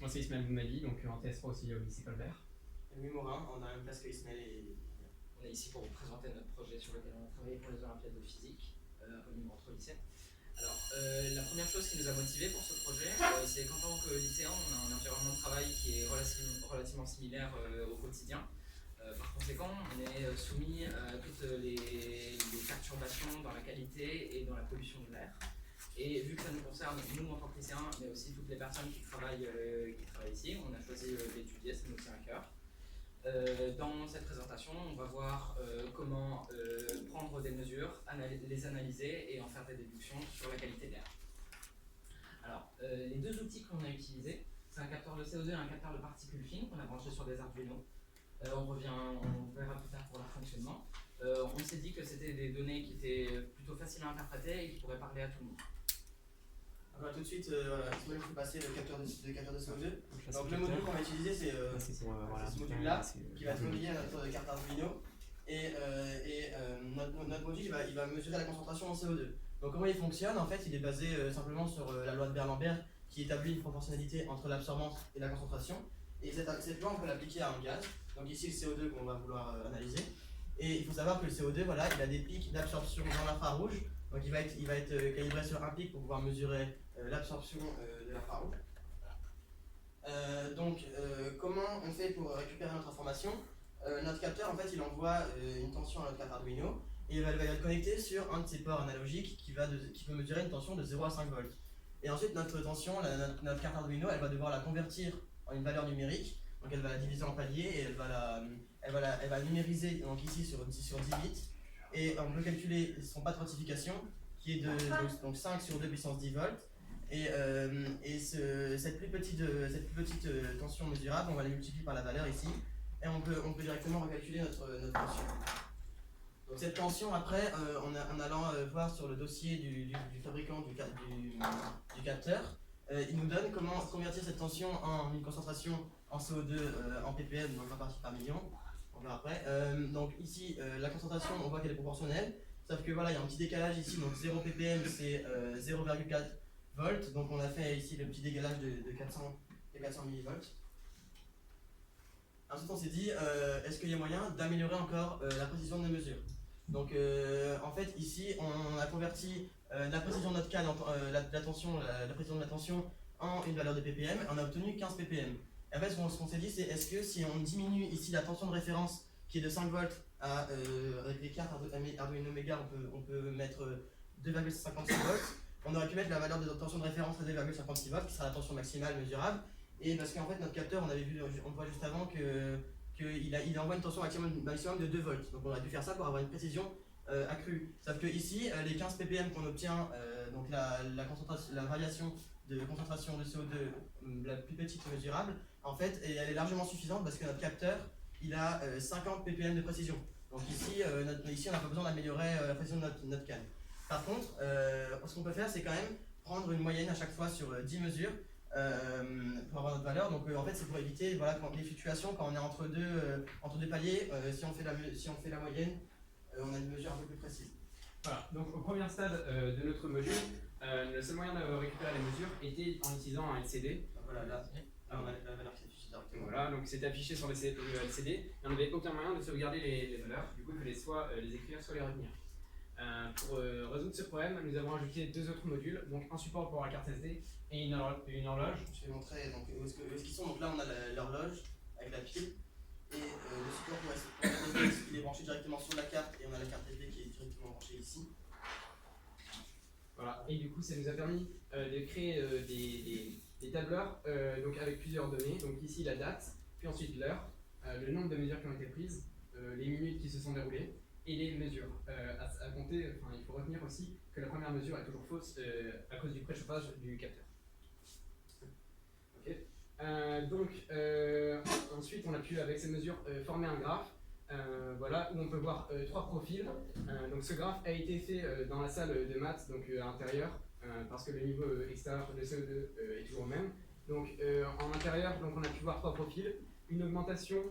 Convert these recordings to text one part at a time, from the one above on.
Moi c'est Ismaël Boumadi, donc en TS3 aussi au lycée Colbert. Louis Morin, on a la même place que Ismaël et... On est ici pour vous présenter notre projet sur lequel on a travaillé pour les Olympiades de physique au Libre lycée. Alors, la première chose qui nous a motivés pour ce projet, c'est qu'en tant que lycéen, on a un environnement de travail qui est relativement similaire au quotidien. Par conséquent, on est soumis à toutes les perturbations dans la qualité et dans la pollution de l'air. Et vu que ça nous concerne, nous en tant que lycéens, mais aussi toutes les personnes qui travaillent ici, on a choisi d'étudier, ça nous tient à cœur. Dans cette présentation, on va voir comment prendre des mesures, les analyser et en faire des déductions sur la qualité de l'air. Alors, les deux outils qu'on a utilisés, c'est un capteur de CO2 et un capteur de particules fines qu'on a branché sur des Arduino. On verra plus tard pour leur fonctionnement. On s'est dit que c'était des données qui étaient plutôt faciles à interpréter et qui pourraient parler à tout le monde. Alors tout de suite, Ismaël vous passer le capteur de CO2. Donc le module qu'on va utiliser, c'est ce module-là qui va être relié à notre carte Arduino. Et notre module, il va mesurer la concentration en CO2. Donc comment il fonctionne? En fait, il est basé simplement sur la loi de Beer-Lambert qui établit une proportionnalité entre l'absorbance et la concentration. Et cette loi, on peut l'appliquer à un gaz. Donc ici, le CO2 qu'on va vouloir analyser. Et il faut savoir que le CO2, voilà, il a des pics d'absorption dans l'infrarouge. Donc il va être calibré sur un pic pour pouvoir mesurer l'absorption de l'infrarouge. Comment on fait pour récupérer notre information? Notre capteur, en fait, il envoie une tension à notre carte Arduino et il va être connecté sur un de ces ports analogiques qui peut mesurer une tension de 0 à 5 volts. Et ensuite, notre tension, notre carte Arduino, elle va devoir la convertir en une valeur numérique. Donc elle va la diviser en paliers et elle va numériser donc ici sur 10 bits. Et on peut calculer son pas de fortification qui est de donc 5 sur 2 puissance 10 volts. Cette plus petite tension mesurable, on va la multiplier par la valeur ici. Et on peut directement recalculer notre tension. Donc cette tension, après, en allant voir sur le dossier du fabricant du capteur, il nous donne comment convertir cette tension en une concentration en CO2 en ppm, donc en partie par million. On verra après. Donc ici, la concentration, on voit qu'elle est proportionnelle. Sauf que voilà, il y a un petit décalage ici. Donc 0 ppm, c'est 0,4 volts. Donc on a fait ici le petit décalage de 400 millivolts. Ensuite, on s'est dit, est-ce qu'il y a moyen d'améliorer encore la précision de nos mesures? Donc en fait, ici, on a converti la précision de notre canne, la précision de la tension en une valeur de ppm. On a obtenu 15 ppm. Et en fait, ce qu'on s'est dit, c'est est-ce que si on diminue ici la tension de référence qui est de 5 volts avec les cartes Arduino Mega, on peut mettre 2,56 volts. On aurait pu mettre la valeur de tension de référence à 2,56 volts, qui sera la tension maximale mesurable. Et parce qu'en fait, notre capteur, on voit juste avant qu'il envoie une tension maximum de 2 volts. Donc on aurait dû faire ça pour avoir une précision accrue. Sauf que ici, les 15 ppm qu'on obtient, donc la variation de concentration de CO2 la plus petite mesurable, en fait, elle est largement suffisante parce que notre capteur, il a 50 ppm de précision. Donc ici, on n'a pas besoin d'améliorer la précision de notre canne. Par contre, ce qu'on peut faire, c'est quand même prendre une moyenne à chaque fois sur 10 mesures pour avoir notre valeur. Donc en fait, c'est pour éviter les fluctuations quand on est entre deux paliers. Si on fait la moyenne, on a une mesure un peu plus précise. Voilà, donc au premier stade de notre module, le seul moyen de récupérer les mesures était en utilisant un LCD. Voilà, là on a la valeur qui s'affiche directement. Voilà, donc c'était affiché sur le LCD et on n'avait aucun moyen de sauvegarder les valeurs. Du coup, il fallait soit les écrire, soit les retenir. Pour résoudre ce problème, nous avons ajouté deux autres modules, donc un support pour la carte SD et une horloge. Je vais montrer donc, où est-ce qu'ils sont. Donc là, on a l'horloge avec la pile et le support pour la carte SD, il est branché directement sur la carte et on a la carte SD qui est directement branchée ici. Voilà, et du coup, ça nous a permis de créer des tableurs donc avec plusieurs données. Donc ici, la date, puis ensuite l'heure, le nombre de mesures qui ont été prises, les minutes qui se sont déroulées et les mesures. À compter, il faut retenir aussi que la première mesure est toujours fausse à cause du préchauffage du capteur. Okay. Ensuite, on a pu, avec ces mesures, former un graphe voilà, où on peut voir trois profils. Donc ce graphe a été fait dans la salle de maths, donc à l'intérieur, parce que le niveau extérieur de CO2 est toujours le même. Donc en intérieur, donc, on a pu voir trois profils. Une augmentation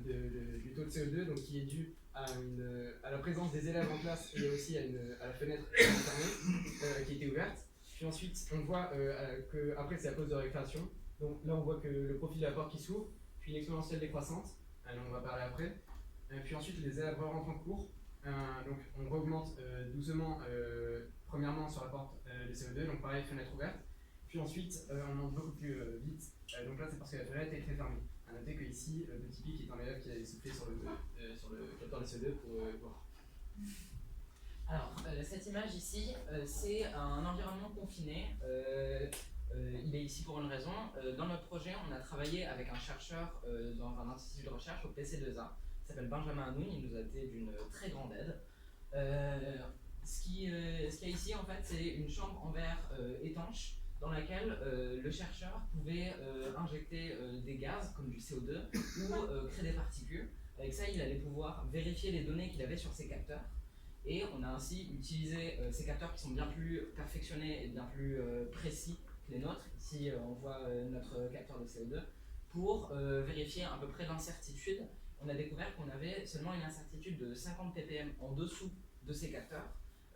du taux de CO2 donc, qui est due à la présence des élèves en classe et aussi à la fenêtre fermée qui était ouverte. Puis ensuite, on voit qu'après c'est à cause de récréation. Donc là, on voit que le profil de la porte qui s'ouvre, puis une exponentielle décroissante, dont on va parler après. Puis ensuite, les élèves rentrent en cours. Donc on augmente doucement, premièrement sur la porte de CO2, donc pareil, fenêtre ouverte. Puis ensuite, on monte beaucoup plus vite. Donc là, c'est parce que la fenêtre est très fermée. A noter que ici, le petit pic est un élève qui a soufflé sur le capteur de CO2 pour voir. Alors, cette image ici, c'est un environnement confiné. Il est ici pour une raison. Dans notre projet, on a travaillé avec un chercheur dans un institut de recherche au PC2A, qui s'appelle Benjamin Hanoun. Il nous a été d'une très grande aide. Ce qu'il y a ici, en fait, c'est une chambre en verre étanche dans laquelle le chercheur pouvait injecter des gaz comme du CO2 ou créer des particules. Avec ça, il allait pouvoir vérifier les données qu'il avait sur ses capteurs. Et on a ainsi utilisé ces capteurs qui sont bien plus perfectionnés et bien plus précis que les nôtres. Ici, on voit notre capteur de CO2 pour vérifier à peu près l'incertitude. On a découvert qu'on avait seulement une incertitude de 50 ppm en dessous de ces capteurs,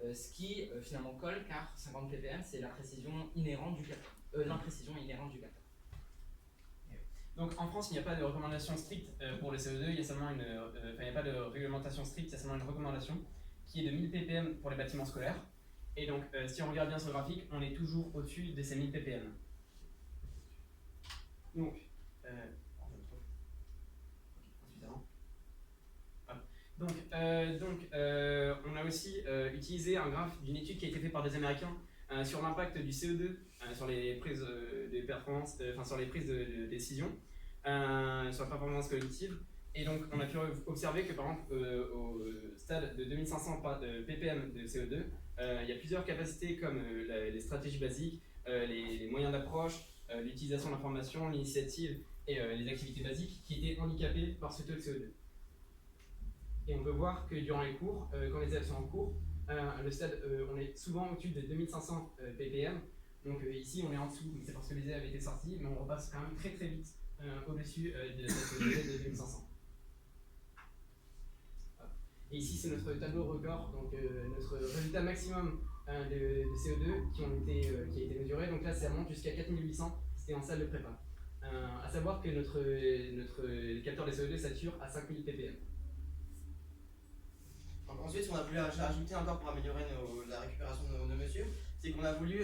ce qui finalement colle car 50 ppm c'est la précision inhérente du capteur, l'imprécision inhérente du capteur. Donc en France, il n'y a pas de recommandation stricte pour le CO2, il n'y a pas de réglementation stricte, il y a seulement une recommandation qui est de 1000 ppm pour les bâtiments scolaires. Et donc, si on regarde bien sur le graphique, on est toujours au-dessus de ces 1000 ppm. Donc, on a aussi utilisé un graphe d'une étude qui a été faite par des Américains sur l'impact du CO2 sur les prises de performance, sur les prises de décision, sur la performance collective. Et donc, on a pu observer que, par exemple, au stade de 2500 ppm de CO2, il y a plusieurs capacités comme les stratégies basiques, les moyens d'approche, l'utilisation de l'information, l'initiative et les activités basiques qui étaient handicapées par ce taux de CO2. Et on peut voir que durant les cours, quand les élèves sont en cours, le stade, on est souvent au-dessus de 2500 ppm. Donc ici, on est en dessous, c'est parce que les élèves étaient sortis, mais on repasse quand même très très vite au-dessus de cette de 2500. Et ici, c'est notre tableau record, donc notre résultat maximum de CO2 qui a été mesuré. Donc là, ça monte jusqu'à 4800, c'était en salle de prépa. À savoir que notre capteur de CO2 sature à 5000 ppm. Donc ensuite, ce qu'on a voulu ajouter encore pour améliorer la récupération de nos mesures, c'est qu'on a voulu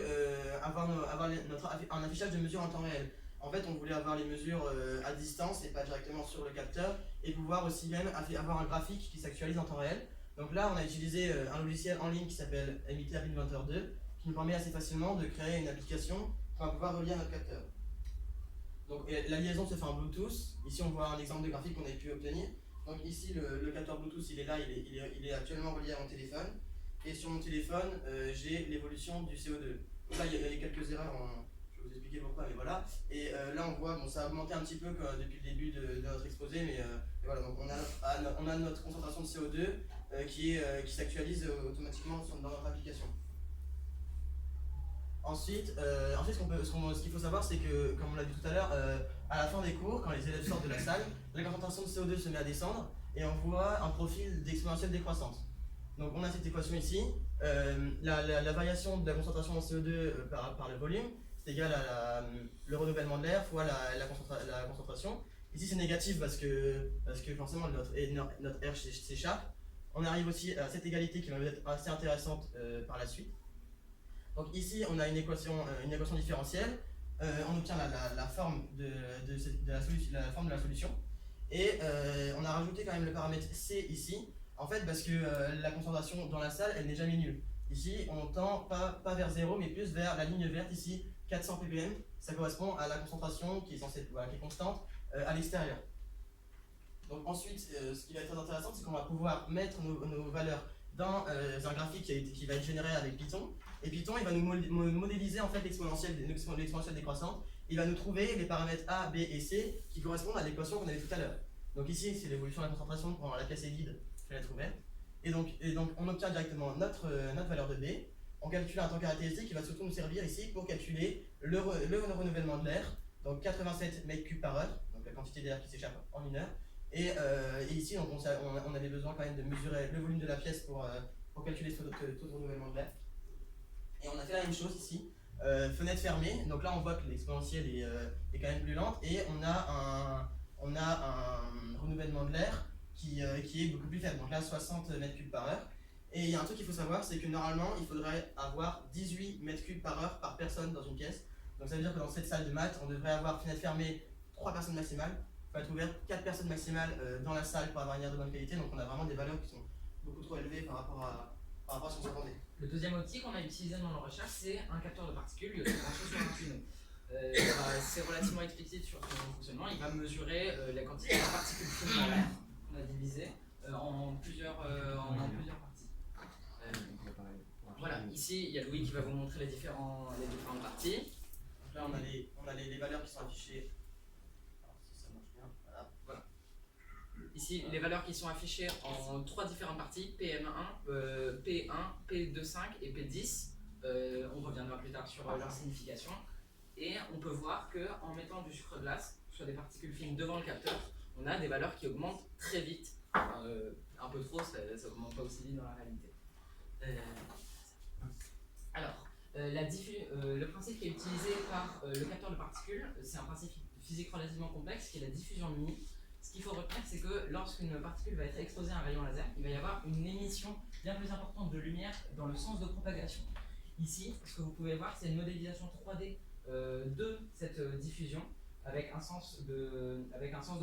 avoir un affichage de mesures en temps réel. En fait, on voulait avoir les mesures à distance et pas directement sur le capteur, et pouvoir aussi même avoir un graphique qui s'actualise en temps réel. Donc là, on a utilisé un logiciel en ligne qui s'appelle Emitter Inventor 2, qui nous permet assez facilement de créer une application pour pouvoir relier à notre capteur. Donc la liaison se fait en Bluetooth. Ici, on voit un exemple de graphique qu'on a pu obtenir. Donc ici, le capteur Bluetooth, il est là, il est actuellement relié à mon téléphone. Et sur mon téléphone, j'ai l'évolution du CO2. Donc là, il y a quelques erreurs, je vais vous expliquer pourquoi, mais voilà. Et là, on voit, bon, ça a augmenté un petit peu depuis le début de notre exposé, mais voilà, donc on a notre concentration de CO2 qui s'actualise automatiquement dans notre application. Ensuite, ce qu'il faut savoir, c'est que, comme on l'a dit tout à l'heure, à la fin des cours, quand les élèves sortent de la salle, la concentration de CO2 se met à descendre et on voit un profil d'exponentielle décroissante. Donc on a cette équation ici, la variation de la concentration en CO2 par le volume, c'est égal à le renouvellement de l'air fois la concentration. Ici c'est négatif parce que forcément notre air s'échappe. On arrive aussi à cette égalité qui va être assez intéressante par la suite. Donc ici on a une équation différentielle, on obtient la forme de la solution, et on a rajouté quand même le paramètre C ici, en fait parce que la concentration dans la salle elle n'est jamais nulle. Ici on tend pas vers 0 mais plus vers la ligne verte ici, 400 ppm, ça correspond à la concentration qui est constante à l'extérieur. Donc ensuite ce qui va être très intéressant c'est qu'on va pouvoir mettre nos valeurs dans un graphique qui va être généré avec Python. Et Python, il va nous modéliser en fait l'exponentielle décroissante. Il va nous trouver les paramètres A, B et C qui correspondent à l'équation qu'on avait tout à l'heure. Donc ici, c'est l'évolution de la concentration pendant la pièce est vide, fenêtre ouverte. Et donc, on obtient directement notre valeur de B. On calcule un temps caractéristique qui va surtout nous servir ici pour calculer le renouvellement de l'air. Donc 87 m3 par heure, donc la quantité d'air qui s'échappe en une heure. Et ici, donc, on avait besoin quand même de mesurer le volume de la pièce pour calculer ce taux de renouvellement de l'air. Et on a fait la même chose ici. fenêtre fermée, donc là on voit que l'exponentielle est quand même plus lente, et on a un renouvellement de l'air qui est beaucoup plus faible, donc là 60 mètres cubes par heure. Et il y a un truc qu'il faut savoir, c'est que normalement il faudrait avoir 18 mètres cubes par heure par personne dans une pièce. Donc ça veut dire que dans cette salle de maths, on devrait avoir fenêtre fermée 3 personnes maximales, il faut être ouvert 4 personnes maximales dans la salle pour avoir une air de bonne qualité, donc on a vraiment des valeurs qui sont beaucoup trop élevées par rapport à ce qu'on s'attendait. Le deuxième outil qu'on a utilisé dans nos recherches, c'est un capteur de particules branché sur un Arduino. C'est relativement explicite sur son fonctionnement. Il va mesurer la quantité de particules fines dans l'air qu'on a divisé en plusieurs parties. Voilà, ici il y a Louis qui va vous montrer les différentes parties. Donc là on a les valeurs qui sont affichées. Alors, si ça marche bien, voilà. Ici, les valeurs qui sont affichées en 3 différentes parties, PM1, P1, P25 et P10. On reviendra plus tard sur leur signification. Et on peut voir qu'en mettant du sucre glace sur des particules fines devant le capteur, on a des valeurs qui augmentent très vite. Un peu trop, ça n'augmente pas aussi vite dans la réalité. Alors, le principe qui est utilisé par le capteur de particules, c'est un principe physique relativement complexe qui est la diffusion de Mie. Ce qu'il faut retenir, c'est que lorsqu'une particule va être exposée à un rayon laser, il va y avoir une émission bien plus importante de lumière dans le sens de propagation. Ici, ce que vous pouvez voir, c'est une modélisation 3D de cette diffusion avec un sens de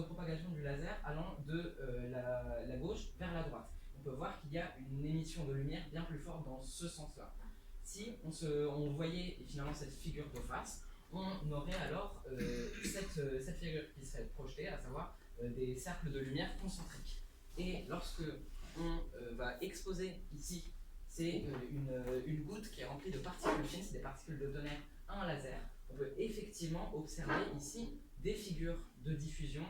propagation du laser allant de la gauche vers la droite. On peut voir qu'il y a une émission de lumière bien plus forte dans ce sens-là. Si on voyait finalement cette figure de face, on aurait alors cette figure qui serait projetée, à savoir des cercles de lumière concentriques. Et lorsque on va exposer ici, c'est une goutte qui est remplie de particules fines, c'est des particules de tonnerre à un laser, on peut effectivement observer ici des figures de diffusion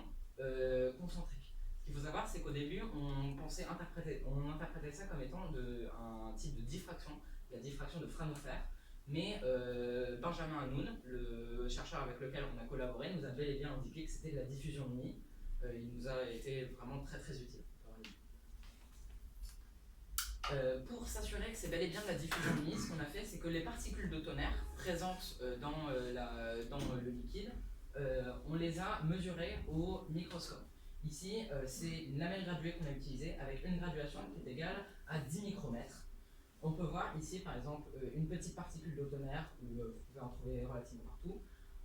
concentriques. Ce qu'il faut savoir, c'est qu'au début, on interprétait ça comme étant un type de diffraction, la diffraction de Fraunhofer. Mais Benjamin Hanoun, le chercheur avec lequel on a collaboré, nous a bel et bien indiqué que c'était de la diffusion de Mie. Il nous a été vraiment très très utile. Pour s'assurer que c'est bel et bien de la diffusion de Mie, ce qu'on a fait, c'est que les particules de tonnerre présentes dans le liquide, on les a mesurées au microscope. Ici, c'est une lamelle graduée qu'on a utilisée avec une graduation qui est égale à 10 micromètres. On peut voir ici, par exemple, une petite particule de tonnerre, vous pouvez en trouver relativement partout.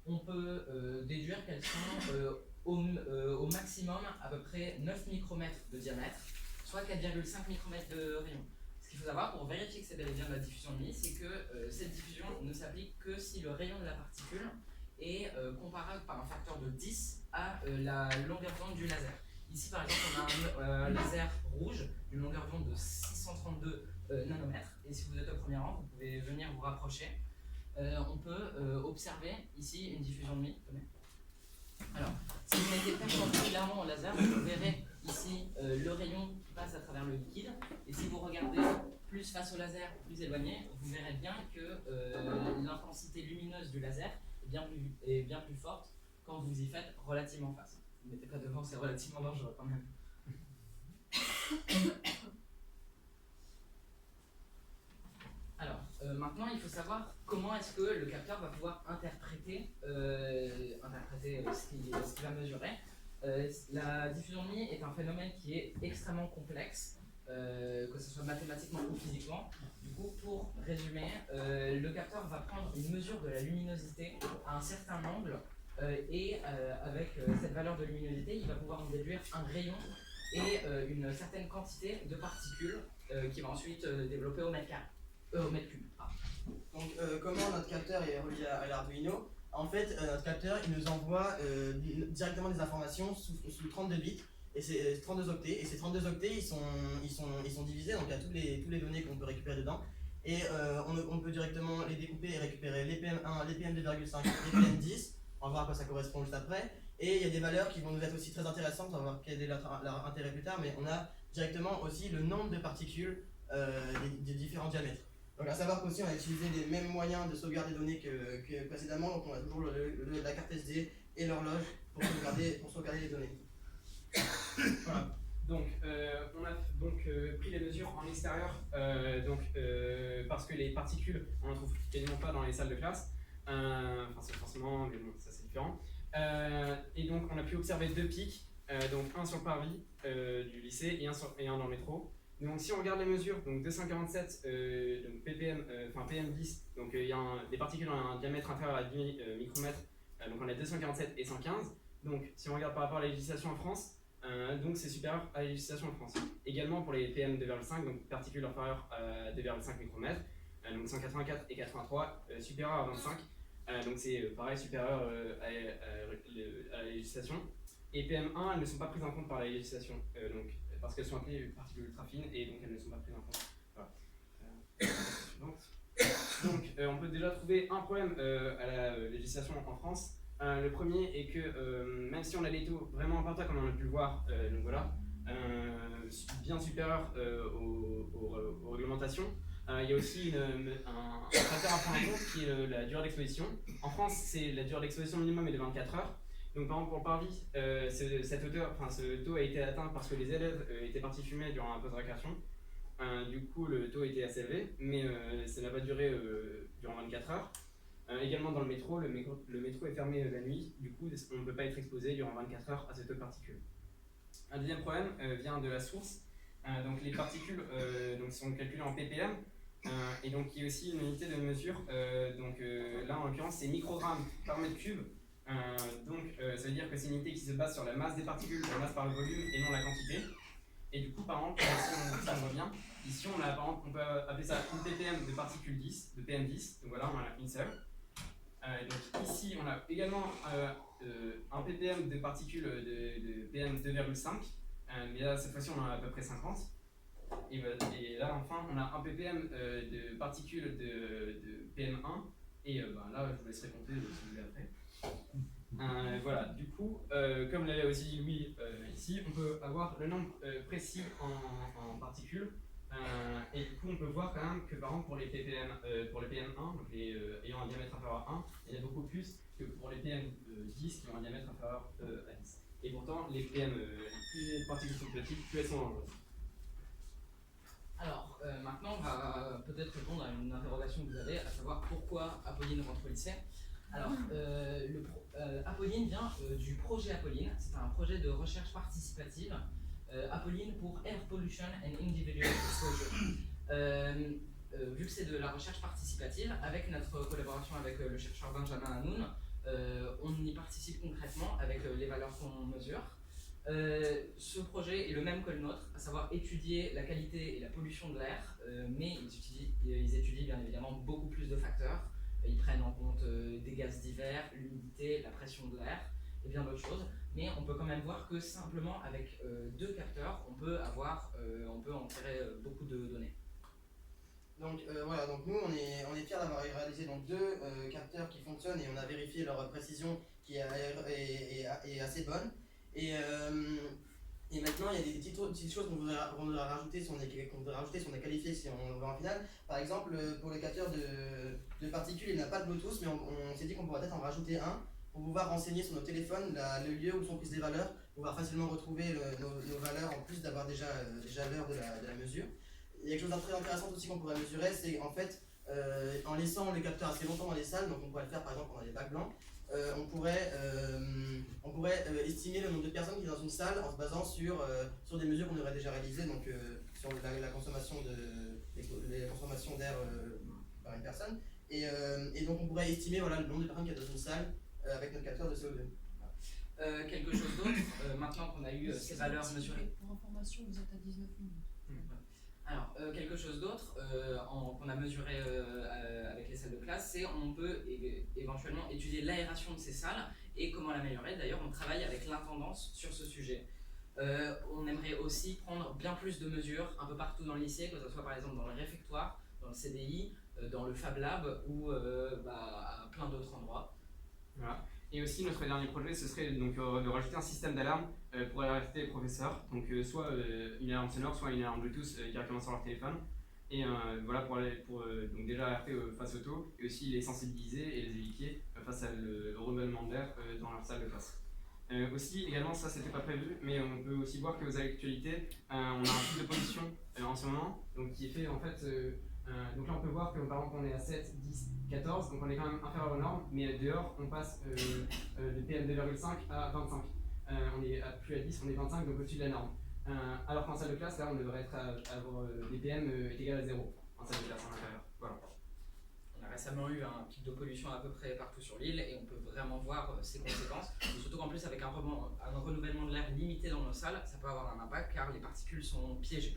On peut déduire qu'elles sont au maximum à peu près 9 micromètres de diamètre, soit 4,5 micromètres de rayon. Ce qu'il faut savoir pour vérifier que c'est bel et bien de la diffusion de Mie, c'est que cette diffusion ne s'applique que si le rayon de la particule est comparable par un facteur de 10 à la longueur d'onde du laser. Ici, par exemple, on a un laser rouge d'une longueur d'onde de 632 nanomètres. Et si vous êtes au premier rang, vous pouvez venir vous rapprocher. On peut observer ici une diffusion de Mie. Alors, si vous mettez perpendiculairement au laser, vous verrez ici le rayon qui passe à travers le liquide. Et si vous regardez plus face au laser, plus éloigné, vous verrez bien que l'intensité lumineuse du laser est bien plus forte quand vous y faites relativement face. Ne mettez pas devant, c'est relativement dangereux quand même. Alors, maintenant, il faut savoir comment est-ce que le capteur va pouvoir interpréter ce qu'il va mesurer. La diffusion de Mie est un phénomène qui est extrêmement complexe, que ce soit mathématiquement ou physiquement. Du coup, pour résumer, le capteur va prendre une mesure de la luminosité à un certain angle et avec cette valeur de luminosité, il va pouvoir en déduire un rayon et une certaine quantité de particules qui va ensuite développer au mètre carré. Au mètre cube. Donc comment notre capteur est relié à l'Arduino? En fait, notre capteur il nous envoie directement des informations sous 32 bits et c'est 32 octets. Et ces 32 octets ils sont divisés, donc il y a toutes les données qu'on peut récupérer dedans. Et on peut directement les découper et récupérer les PM1, les PM2,5, les PM10. On va voir à quoi ça correspond juste après. Et il y a des valeurs qui vont nous être aussi très intéressantes, on va voir quel est leur intérêt plus tard, mais on a directement aussi le nombre de particules des différents diamètres. Donc à savoir qu'aussi on a utilisé les mêmes moyens de sauvegarde des données que précédemment, donc on a toujours la carte SD et l'horloge pour sauvegarder les données. Voilà. Donc, on a donc pris les mesures en extérieur, parce que les particules, on ne trouve quasiment pas dans les salles de classe. Enfin, c'est forcément, mais bon, ça c'est différent. Et donc, on a pu observer 2 pics, donc un sur le parvis du lycée et un dans le métro. Donc, si on regarde les mesures, donc 247 donc ppm, PM10, donc les particules ont un diamètre inférieur à 10 micromètres, donc on a 247 et 115. Donc, si on regarde par rapport à la législation en France, donc c'est supérieur à la législation en France. Également pour les PM 2,5, donc particules inférieures à 2,5 micromètres, donc 184 et 83, supérieur à 25. Donc c'est pareil, supérieur à la législation. Et PM1, elles ne sont pas prises en compte par la législation, donc, parce qu'elles sont appelées particules ultra fines et donc elles ne sont pas prises en compte. Voilà. Donc on peut déjà trouver un problème à la législation en France. Le premier est que même si on a des taux vraiment importants comme on a pu le voir, donc voilà, bien supérieurs aux réglementations, il y a aussi un facteur à prendre en compte qui est la durée d'exposition. En France, c'est la durée d'exposition minimum est de 24 heures. Donc par exemple pour le parvis, ce taux a été atteint parce que les élèves étaient partis fumer durant la pause de récréation. Du coup, le taux était assez élevé, mais ça n'a pas duré durant 24 heures. Également dans le métro est fermé la nuit, du coup on ne peut pas être exposé durant 24 heures à ce taux de particules. Un deuxième problème vient de la source. Donc les particules sont calculées en ppm, et donc il y a aussi une unité de mesure. Là en l'occurrence c'est microgrammes par mètre cube. Ça veut dire que c'est une unité qui se base sur la masse des particules, la masse par le volume et non la quantité. Et du coup, par exemple, si on voit bien, ici on peut appeler ça une ppm de particules 10, de PM10, donc voilà, on en a une seule. Donc ici, on a également un ppm de particules de PM 2,5, mais là, cette fois-ci, on en a à peu près 50. Et là, enfin, on a un ppm de particules de PM1, et là, je vous laisserai compter si vous voulez après. Voilà, du coup, comme l'avait aussi dit Louis ici, on peut avoir le nombre précis en particules, et du coup on peut voir quand même que par exemple pour les PM1, donc ayant un diamètre inférieur à 1, il y en a beaucoup plus que pour les PM10 qui ont un diamètre inférieur à 10. Et pourtant les les particules sont petites, plus elles sont dangereuses. Alors, maintenant on va peut-être répondre à une interrogation que vous avez, à savoir pourquoi Apolline rentre au lycée. Alors, Apolline vient du projet Apolline. C'est un projet de recherche participative. Apolline pour Air Pollution and Individual Exposure. Vu que c'est de la recherche participative, avec notre collaboration avec le chercheur Benjamin Hanoun, on y participe concrètement avec les valeurs qu'on mesure. Ce projet est le même que le nôtre, à savoir étudier la qualité et la pollution de l'air, mais ils étudient bien évidemment beaucoup plus de facteurs. Ils prennent en compte des gaz divers, l'humidité, la pression de l'air et bien d'autres choses. Mais on peut quand même voir que simplement avec 2 capteurs, on peut en tirer beaucoup de données. Donc voilà, donc nous on est fiers d'avoir réalisé donc 2 capteurs qui fonctionnent et on a vérifié leur précision qui est assez bonne. Et maintenant, il y a des petites choses qu'on voudrait rajouter si on est qualifié, si on va en finale. Par exemple, pour le capteur de particules, il n'a pas de Bluetooth, mais on s'est dit qu'on pourrait peut-être en rajouter un pour pouvoir renseigner sur nos téléphones le lieu où sont prises les valeurs, pouvoir facilement retrouver nos valeurs en plus d'avoir déjà l'heure de la mesure. Il y a quelque chose de très intéressant aussi qu'on pourrait mesurer, c'est en fait, en laissant le capteur assez longtemps dans les salles, donc on pourrait le faire par exemple pendant les bacs blancs, on pourrait estimer le nombre de personnes qui sont dans une salle en se basant sur des mesures qu'on aurait déjà réalisées, donc sur la consommation d'air par une personne. Et donc on pourrait estimer le nombre de personnes qu'il y a dans une salle avec notre capteur de CO2. Quelque chose d'autre, maintenant qu'on a eu ces valeurs mesurées. Pour information, vous êtes à 19 minutes. Alors, quelque chose d'autre qu'on a mesuré avec les salles de classe, c'est on peut éventuellement étudier l'aération de ces salles et comment l'améliorer. D'ailleurs, on travaille avec l'intendance sur ce sujet. On aimerait aussi prendre bien plus de mesures un peu partout dans le lycée, que ce soit par exemple dans le réfectoire, dans le CDI, dans le Fab Lab ou à plein d'autres endroits. Voilà. Et aussi notre dernier projet, ce serait donc de rajouter un système d'alarme pour alerter les professeurs, donc soit une alarme sonore, soit une alarme Bluetooth directement sur leur téléphone. Et voilà pour donc déjà alerter face au taux et aussi les sensibiliser et les éduquer face à le renouvellement d'air dans leur salle de classe. Aussi, également, ça c'était pas prévu, mais on peut aussi voir qu'aux actualités, on a un pic de pollution en ce moment, donc qui est fait en fait. Donc là, on peut voir que par exemple, on est à 7, 10, 14, donc on est quand même inférieur aux normes, mais dehors, on passe de PM2,5 à 25. On est plus à 10, on est 25, donc au-dessus de la norme. Alors qu'en salle de classe, là, on devrait être avoir des PM égal à 0 en salle de classe à l'intérieur. Voilà. On a récemment eu un pic de pollution à peu près partout sur l'île et on peut vraiment voir ses conséquences. Surtout qu'en plus, avec un renouvellement de l'air limité dans nos salles, ça peut avoir un impact car les particules sont piégées.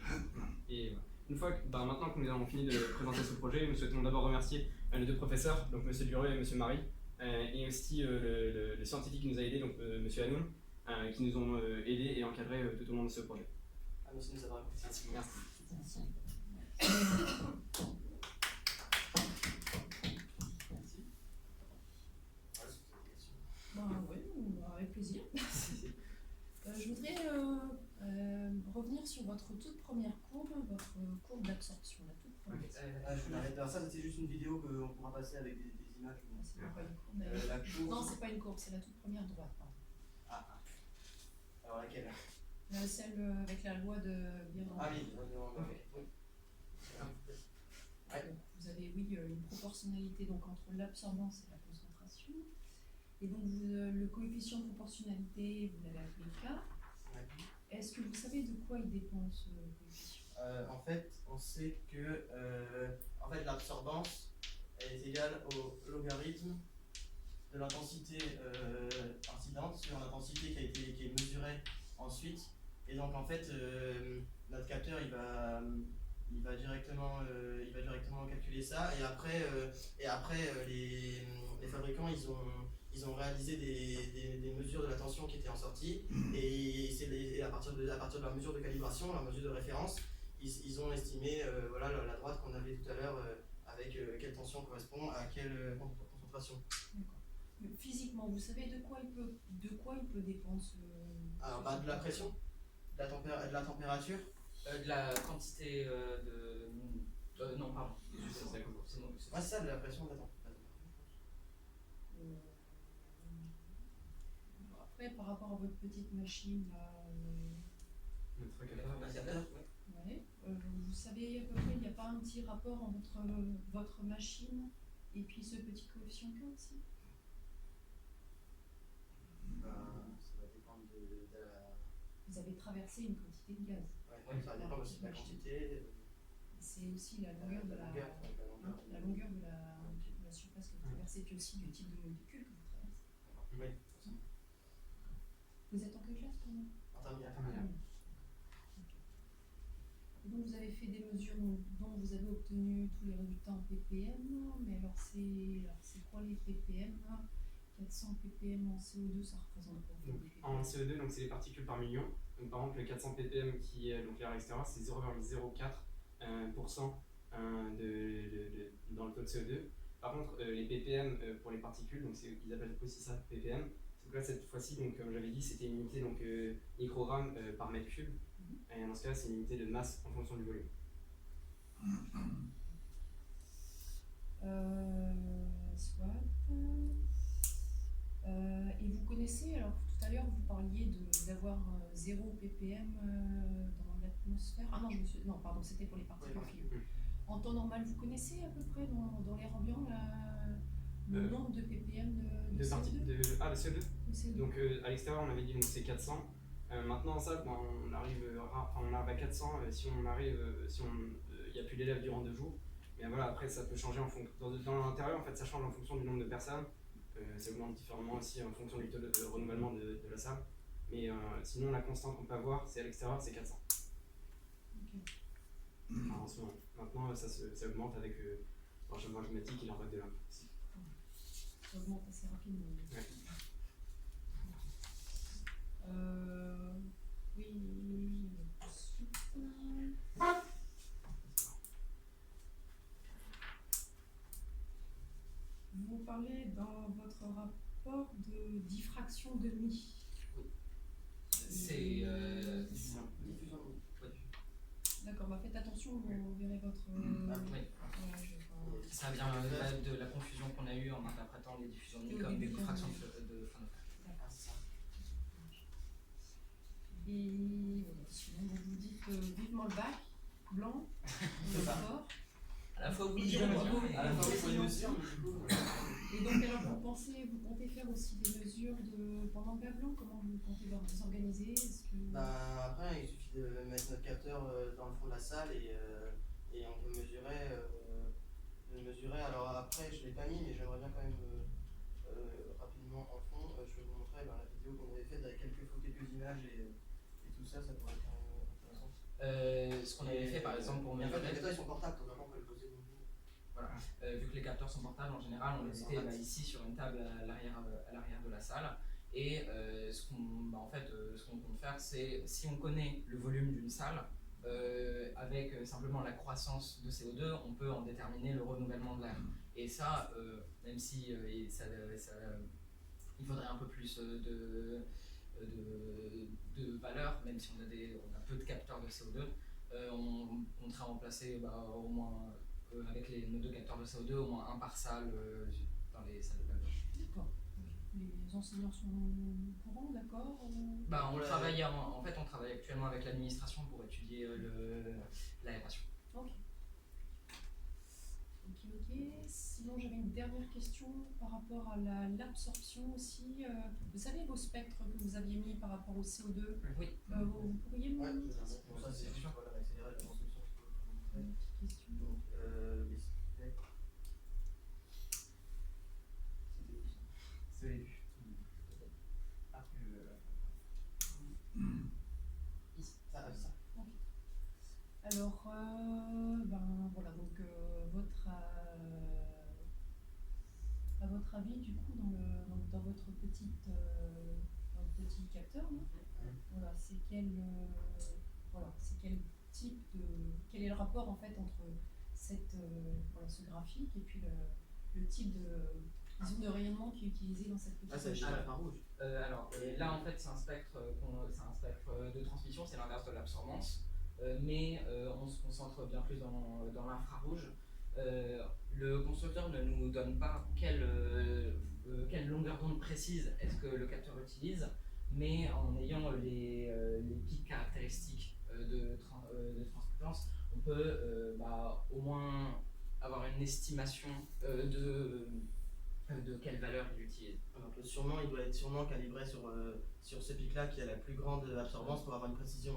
Et une fois que, maintenant que nous avons fini de présenter ce projet, nous souhaitons d'abord remercier les deux professeurs, donc M. Dureux et M. Marie, et aussi le scientifique qui nous a aidés, donc M. Hanoun, qui nous ont aidés et encadrés tout au long de ce projet. Merci de nous avoir écoutés. Merci. Oui, avec plaisir. Je voudrais revenir sur votre toute première courbe, votre courbe d'absorption, la toute première. Je m'arrête là. Ça, c'était juste une vidéo qu'on pourra passer avec des images. C'est pas une courbe, d'ailleurs. La courbe. Non, c'est pas une courbe, c'est la toute première droite. Pardon. Alors laquelle? Celle avec la loi de Biron. Ah oui, Donc, vous avez, une proportionnalité donc, entre l'absorbance et la concentration. Et donc, le coefficient de proportionnalité, vous l'avez appelé K. Est-ce que vous savez de quoi il dépend ce coefficient? En fait, on sait que l'absorbance est égale au logarithme de l'intensité incidente sur l'intensité qui est mesurée ensuite. Et donc en fait, notre capteur il va directement calculer ça. Et après, les fabricants ils ont réalisé des mesures de la tension qui étaient en sortie. Et à partir de la mesure de calibration, la mesure de référence, ils ont estimé la droite qu'on avait tout à l'heure avec quelle tension correspond à quelle concentration. D'accord. Physiquement, vous savez de quoi il peut dépendre ce... Alors, de la pression, de la température, De la quantité non, pardon. C'est ça, de la pression, de la température. Après, par rapport à votre petite machine, là, Notre capteur. vous savez à peu près, il n'y a pas un petit rapport entre votre machine et puis ce petit coefficient K aussi? Ça va dépendre de la... Vous avez traversé une quantité de gaz. Ouais, ça va dépendre aussi de la quantité. C'est aussi la longueur de la surface que vous traversez, puis aussi du type de molécule que vous traversez. Oui. Vous êtes en quelle classe pour nous? En terminale. Ok. Et donc vous avez fait des mesures dont vous avez obtenu tous les résultats en ppm, mais alors c'est quoi les ppm là? 400 ppm en CO2, ça représente quoi? En CO2, donc c'est les particules par million. Donc par exemple, le 400 ppm qui est donc l'air extérieur, c'est 0,04% dans le taux de CO2. Par contre, les ppm pour les particules, donc ils appellent aussi ça ppm. Donc là, cette fois-ci, donc comme j'avais dit, c'était une unité donc microgramme par mètre cube. Et dans ce cas, c'est une unité de masse en fonction du volume. Soit. Et vous connaissez, alors tout à l'heure vous parliez d'avoir 0 ppm dans l'atmosphère. Ah non, pardon, c'était pour les particules fines. En temps normal, vous connaissez à peu près dans l'air ambiant le nombre de ppm de CO2? Le CO2. Le CO2. Donc à l'extérieur, on avait dit que c'est 400. Maintenant, en salle, on arrive à 400 si il n'y a plus d'élèves durant 2 jours. Mais voilà, après, ça peut changer en fonction. Dans l'intérieur, en fait, ça change en fonction du nombre de personnes. Ça augmente différemment aussi en fonction du taux de renouvellement de la salle. Mais sinon, la constante qu'on peut avoir, c'est à l'extérieur, c'est 400. Okay. En ce moment. Maintenant, ça augmente avec le changement climatique et l'impact de l'homme. Ça augmente assez rapidement. Ouais. Oui. Ensuite, vous parlez dans votre rapport de diffraction de nuit. C'est diffusion. D'accord, faites attention, vous verrez votre... Oui. Ça vient de la confusion qu'on a eue en interprétant les diffusions de nuit comme des diffractions de fin de phase. D'accord. pendant le blanc, comment vous comptez vous organiser? Est-ce que... Après, il suffit de mettre notre capteur dans le fond de la salle et on peut mesurer. Alors après, je ne l'ai pas mis, mais j'aimerais bien quand même rapidement en fond. Je vais vous montrer la vidéo qu'on avait faite avec quelques images et tout ça, ça pourrait être intéressant. Ce qu'on avait fait par exemple pour En fait, les mesurer. capteurs ils sont portables, donc vraiment on peut le poser. Voilà. Vu que les capteurs sont portables, en général, on les était ici sur une table à l'arrière de la salle. Et ce qu'on compte faire, c'est si on connaît le volume d'une salle, avec simplement la croissance de CO2, on peut en déterminer le renouvellement de l'air. Et ça, même si il faudrait un peu plus de valeur, même si on a peu de capteurs de CO2, on compterait remplacer au moins avec nos 2 capteurs de CO2, au moins un par salle dans les salles de bal. D'accord. Les enseignants sont au courant, d'accord? On travaille actuellement avec l'administration pour étudier l'aération. Ok. Sinon, j'avais une dernière question par rapport à l'absorption aussi. Vous savez vos spectres que vous aviez mis par rapport au CO2? Oui. Vous pourriez me... Ouais, ça c'est juste pour accélérer la construction. Une petite question. Donc, les spectres. C'est les vues. Ça. Alors, voilà, donc à votre avis, du coup, dans votre dans le petit capteur, là, voilà, c'est quel type quel est le rapport en fait entre ce graphique et puis le type de rayonnement qui est utilisé dans cette petite C'est l'infrarouge. Là, en fait, c'est un spectre de transmission, c'est l'inverse de l'absorbance. Mais on se concentre bien plus dans l'infrarouge. Le constructeur ne nous donne pas quelle longueur d'onde précise est-ce que le capteur utilise, mais en ayant les pics caractéristiques de transfréquence, on peut au moins avoir une estimation de quelle valeur il utilise. Donc il doit être sûrement calibré sur ce pic-là qui a la plus grande absorbance pour avoir une précision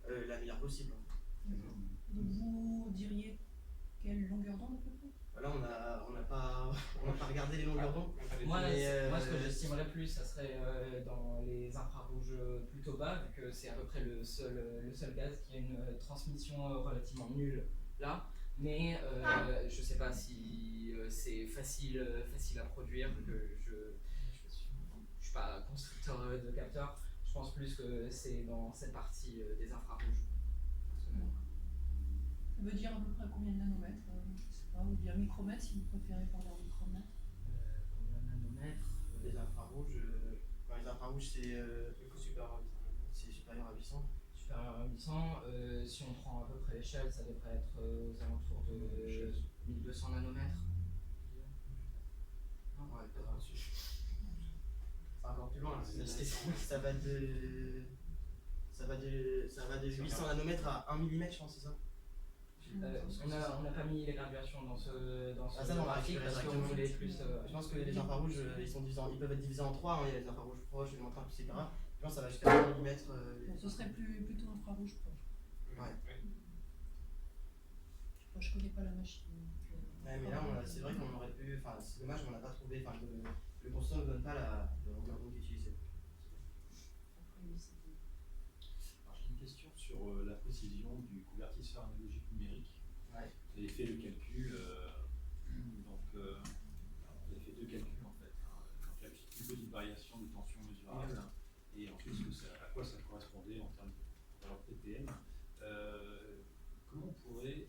la meilleure possible. Donc vous diriez quelle longueur d'onde à peu près? Là, on n'a pas regardé les longueurs d'onde. Moi, ce que j'estimerais plus, ça serait dans les infrarouges plutôt bas, vu que c'est à peu près le seul gaz qui a une transmission relativement nulle là. Mais je sais pas si c'est facile à produire, vu que je suis pas constructeur de capteurs. Je pense plus que c'est dans cette partie des infrarouges. Ça veut dire à peu près combien de nanomètres? Je sais pas, ou bien micromètres si vous préférez parler en micromètres. Combien de nanomètres? Les infrarouges, c'est supérieur à 800. Supérieur à 800. Si on prend à peu près l'échelle, ça devrait être aux alentours de 1200 nanomètres. Ouais, peut-être au-dessus. C'est encore plus loin. Ça va de 800 nanomètres à 1 mm, je pense, c'est ça? On n'a pas mis les graduations dans ce ça, non, graphique parce qu'on voulait plus. Je pense que les infrarouges, ils peuvent être divisés en 3, il y a les infrarouges proches, les lointains, etc. Je pense que ça va jusqu'à 1 mm. Bon, ce serait plutôt infrarouge proche. Ouais. Je connais pas la machine. Ouais, mais là, c'est vrai qu'on aurait pu. Enfin, c'est dommage, on n'a pas trouvé. Enfin, le constructeur ne donne pas la longueur d'onde utilisée. Alors, j'ai une question sur la précision du convertisseur analogique numérique. Ouais. Vous avez fait le calcul, vous avez fait 2 calculs en fait. Donc, une petite variation de tension mesurable et ensuite à quoi ça correspondait en termes de valeur ppm. Comment on pourrait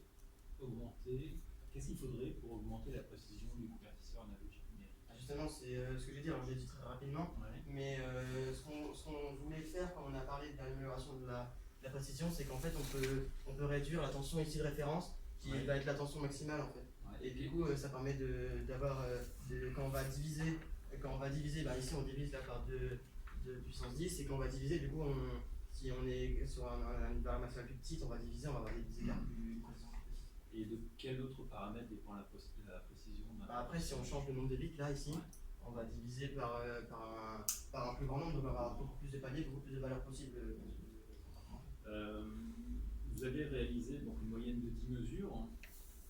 augmenter, qu'est-ce qu'il faudrait pour augmenter la précision du convertisseur analogique numérique? Justement, c'est ce que j'ai dit, alors je l'ai dit très rapidement, mais ce qu'on voulait faire quand on a parlé de l'amélioration de la précision, c'est qu'en fait on peut réduire la tension ici de référence, qui va être la tension maximale en fait. Et du coup, ça permet d'avoir, quand on va diviser, ici on divise là par 2 puissance 10, et quand on va diviser, du coup, si on est sur une valeur maximale plus petite, on va avoir des écarts plus précisions. Et de quel autre paramètre dépend la précision? Après, si on change le nombre de bits, là, ici, on va diviser par un plus grand nombre, donc on va avoir beaucoup plus de paliers, beaucoup plus de valeurs possibles. Vous avez réalisé donc une moyenne de 10 mesures, hein.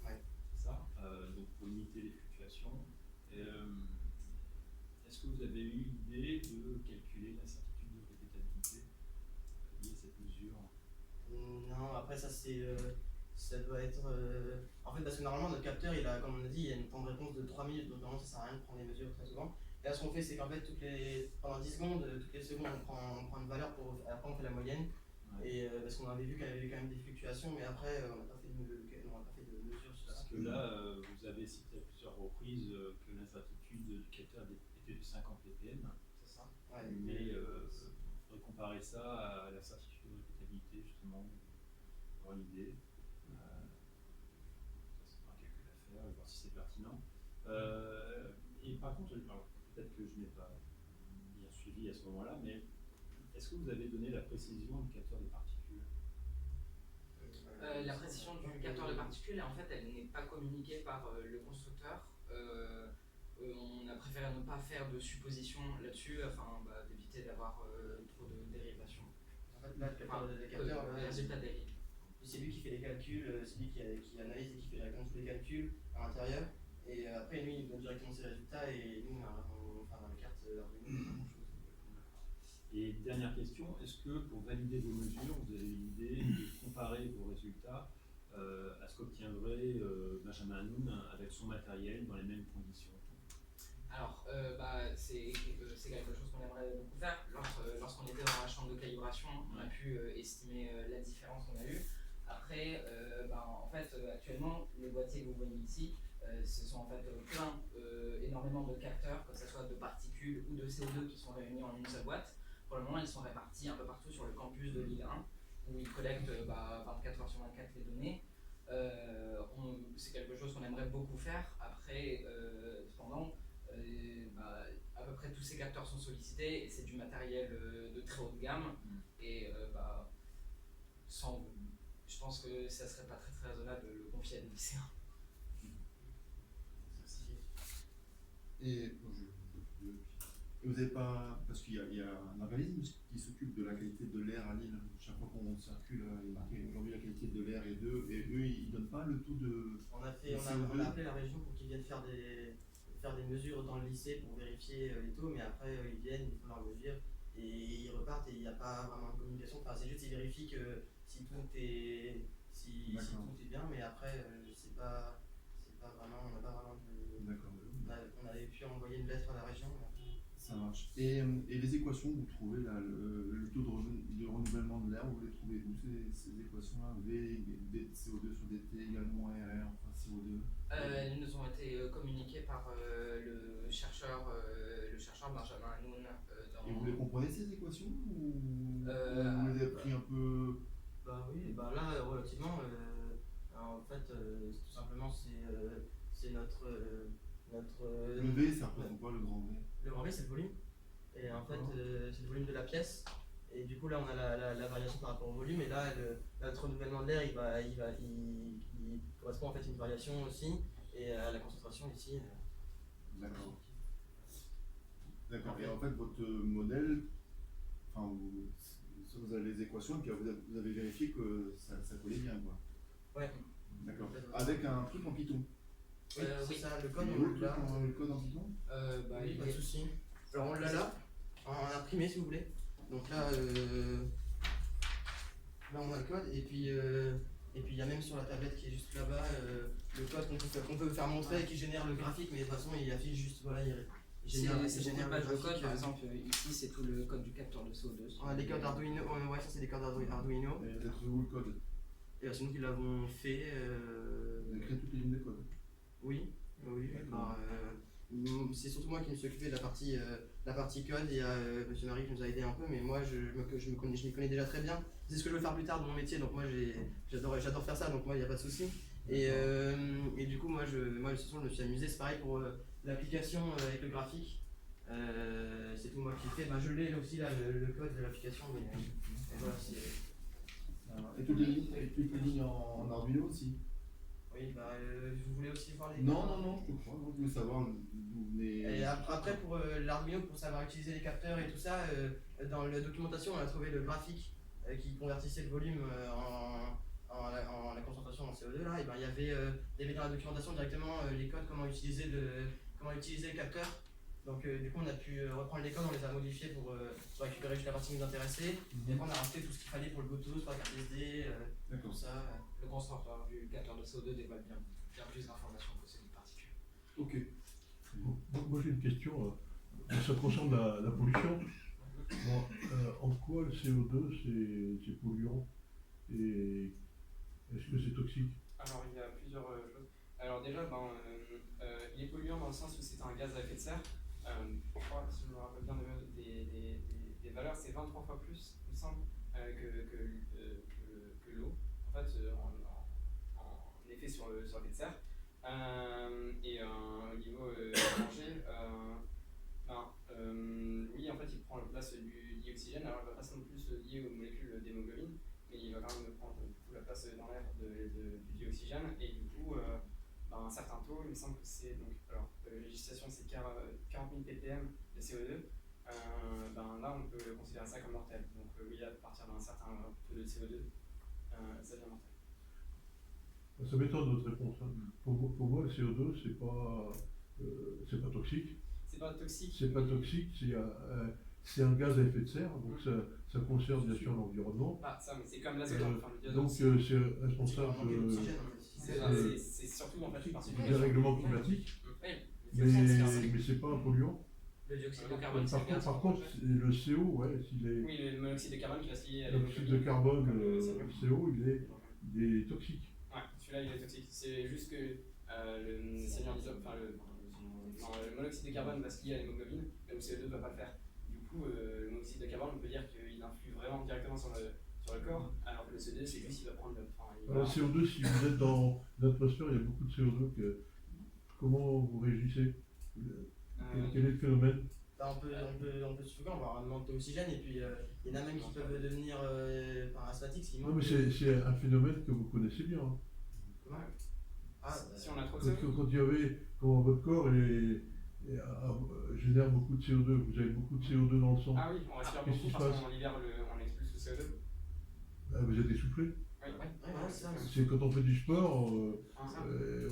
Ouais. C'est ça, donc pour limiter les fluctuations. Est-ce que vous avez eu l'idée de calculer l'incertitude de répétabilité liée à cette mesure? Non, après ça doit être... En fait, parce que normalement notre capteur, comme on a dit, il y a une temps de réponse de 3 minutes, donc normalement ça sert à rien de prendre des mesures très souvent. Et là ce qu'on fait, c'est qu'en fait pendant 10 secondes, toutes les secondes on prend une valeur, après on fait la moyenne. Ouais. Et parce qu'on avait vu qu'il y avait quand même des fluctuations, mais après on n'a pas fait de mesures sur Parce ça. que là, vous avez cité à plusieurs reprises que l'incertitude du capteur était de 50 ppm, C'est ça. Ouais, mais il faudrait comparer ça à l'incertitude de répétabilité, justement, dans l'idée. Ça, c'est un calcul à faire, voir si c'est pertinent. Et par contre, alors, peut-être que je n'ai pas bien suivi à ce moment-là, mais est-ce que vous avez donné la précision du capteur des particules? La précision du capteur de particules, en fait, elle n'est pas communiquée par le constructeur. On a préféré ne pas faire de suppositions là-dessus, afin d'éviter d'avoir trop de dérivations. En fait, là, le capteur, Les résultats dérivent. c'est lui qui fait les calculs, c'est lui qui analyse et qui fait directement tous les calculs à l'intérieur. Et après, lui, il donne directement ses résultats et nous, dans la carte Arduino, Et dernière question, est-ce que pour valider vos mesures, vous avez l'idée de comparer vos résultats à ce qu'obtiendrait Benjamin Hanoun avec son matériel dans les mêmes conditions? Alors, c'est quelque chose qu'on aimerait beaucoup faire. Lorsqu'on était dans la chambre de calibration, on a pu estimer la différence qu'on a eue. Après, en fait, actuellement, les boîtiers que vous voyez ici, ce sont en fait énormément de capteurs, que ce soit de particules ou de CO2 qui sont réunis en une seule boîte. Pour le moment, ils sont répartis un peu partout sur le campus de Lille 1, où ils collectent 24 heures sur 24 les données. C'est quelque chose qu'on aimerait beaucoup faire. Après, cependant, à peu près tous ces capteurs sont sollicités et c'est du matériel de très haute gamme. Et je pense que ça serait pas très très raisonnable de le confier à des lycéens. Et vous n'avez pas, parce qu'il y a un organisme qui s'occupe de la qualité de l'air à Lille. Chaque fois qu'on circule, il est marqué aujourd'hui la qualité de l'air est 2, et eux ils donnent pas le taux de. On a appelé la région pour qu'ils viennent faire des mesures dans le lycée pour vérifier les taux, mais après ils viennent, ils font leurs mesures et ils repartent et il n'y a pas vraiment de communication. Enfin, c'est juste qu'ils vérifient que si tout est bien, mais après c'est pas vraiment, on n'a pas vraiment de. D'accord. On avait pu envoyer une lettre à la région. Ça marche. Et les équations, vous trouvez là, le taux de renouvellement de l'air, vous les trouvez où ces équations-là? V, CO2 sur dt égale moins RR, enfin CO2. Elles nous ont été communiquées par le chercheur Benjamin Hanoun. Et vous les comprenez ces équations ou vous les avez pris un peu? Oui, là relativement, en fait tout simplement c'est notre Le V, ça représente quoi le grand V? Le grand V, c'est le volume. Et en fait, c'est le volume de la pièce. Et du coup, là, on a la variation par rapport au volume. Et là, notre renouvellement de l'air, il correspond en fait à une variation aussi. Et à la concentration ici. D'accord. D'accord. Et en fait, votre modèle, enfin, vous avez les équations, et puis vous avez vérifié que ça collait bien, quoi. Ouais. D'accord. Avec un truc en Python. Oui, c'est ça, le code, Et on l'a. le code en Python? Oui, pas de souci. Alors, on l'a là, en imprimé si vous voulez. Donc là, on a le code, et puis il y a même sur la tablette qui est juste là-bas le code qu'on peut faire montrer et qui génère le graphique, mais de toute façon, il affiche juste, voilà, il génère le code, par exemple, ici c'est tout le code du capteur de CO2. On a des codes Arduino, ouais, ça c'est des codes Arduino. Peut-être vous le code. Et c'est nous qui l'avons fait. Vous avez créé toutes les lignes de code. Oui. C'est surtout moi qui me suis occupé de la partie code, et monsieur Marie qui nous a aidé un peu, mais moi je m'y connais déjà très bien. C'est ce que je veux faire plus tard dans mon métier, donc moi j'adore faire ça, donc moi il n'y a pas de souci. Et du coup moi ce soir je me suis amusé, c'est pareil pour l'application avec le graphique. C'est tout moi qui ai fait, je l'ai aussi là le code de l'application, mais voilà, c'est. Et toutes les lignes en Arduino aussi. Oui, vous voulez aussi voir les... Non, je te crois. Non, je voulais savoir d'où venait. Et après, pour l'Arduino, pour savoir utiliser les capteurs et tout ça, dans la documentation, on a trouvé le graphique qui convertissait le volume en la concentration en CO2. Là, et ben, il y avait dans la documentation directement les codes, comment utiliser le capteur. Donc, du coup, on a pu reprendre les codes, on les a modifiés pour récupérer juste la partie qui nous intéressait. Et après, on a rajouté tout ce qu'il fallait pour le Bluetooth, pour la carte SD, D'accord. tout ça. Le constructeur du capteur de CO2 dévoile bien plus d'informations que celui de particules. Ok. Bon, moi j'ai une question, ça concerne la pollution. Bon, en quoi le CO2 c'est polluant et est-ce que c'est toxique? Alors il y a plusieurs choses. Alors déjà, il est polluant dans le sens où c'est un gaz à effet de serre. Je crois, si je me rappelle bien des valeurs, c'est 23 fois plus, il me semble, que l'eau, en fait, en effet sur l'effet de serre. Et au niveau manger, oui, en fait, il prend la place du dioxygène. Alors, il va pas non plus se lier aux molécules d'hémoglobine, mais il va quand même prendre beaucoup la place dans l'air du dioxygène. Et du coup, un certain taux, il me semble que c'est donc, alors, la législation c'est 40 000 ppm de CO2. Là, on peut considérer ça comme mortel. Donc, oui, à partir d'un certain taux de CO2, ça devient mortel. Ça m'étonne votre réponse. Hein. Pour moi, le CO2, c'est pas toxique. C'est pas toxique. C'est pas toxique, c'est un gaz à effet de serre, donc ça conserve bien sûr l'environnement. Ah, ça, mais c'est comme l'azote. Donc c'est responsable c'est surtout en fait une partie du dérèglement climatique, Oui, mais c'est pas un polluant. Le dioxyde de carbone, Par contre, le CO, ouais, s'il est. Oui, le monoxyde de carbone qui va se lier à l'oxyde de carbone, CO, il est toxique. Ouais, celui-là il est toxique. C'est juste que le monoxyde de carbone va se lier à l'hémoglobine, mais le CO2 ne va pas le faire. Du coup, le monoxyde de carbone, on peut dire qu'il influe vraiment directement sur le corps, alors que le CO2, c'est juste qu'il va prendre le CO2, si vous êtes dans l'atmosphère, il y a beaucoup de CO2. Comment vous réagissez? Quel est le phénomène? On peut se souvenir, on va avoir un manque d'oxygène et puis il y en a même qui peuvent devenir asthmatiques. Non, mais c'est un phénomène que vous connaissez bien. Hein. Si on a trop de CO2. Quand votre corps génère beaucoup de CO2, vous avez beaucoup de CO2 dans le sang. Ah oui, on respire beaucoup parce qu'en hiver on expulse le CO2. Vous êtes essoufflé. Oui. C'est quand on fait du sport, au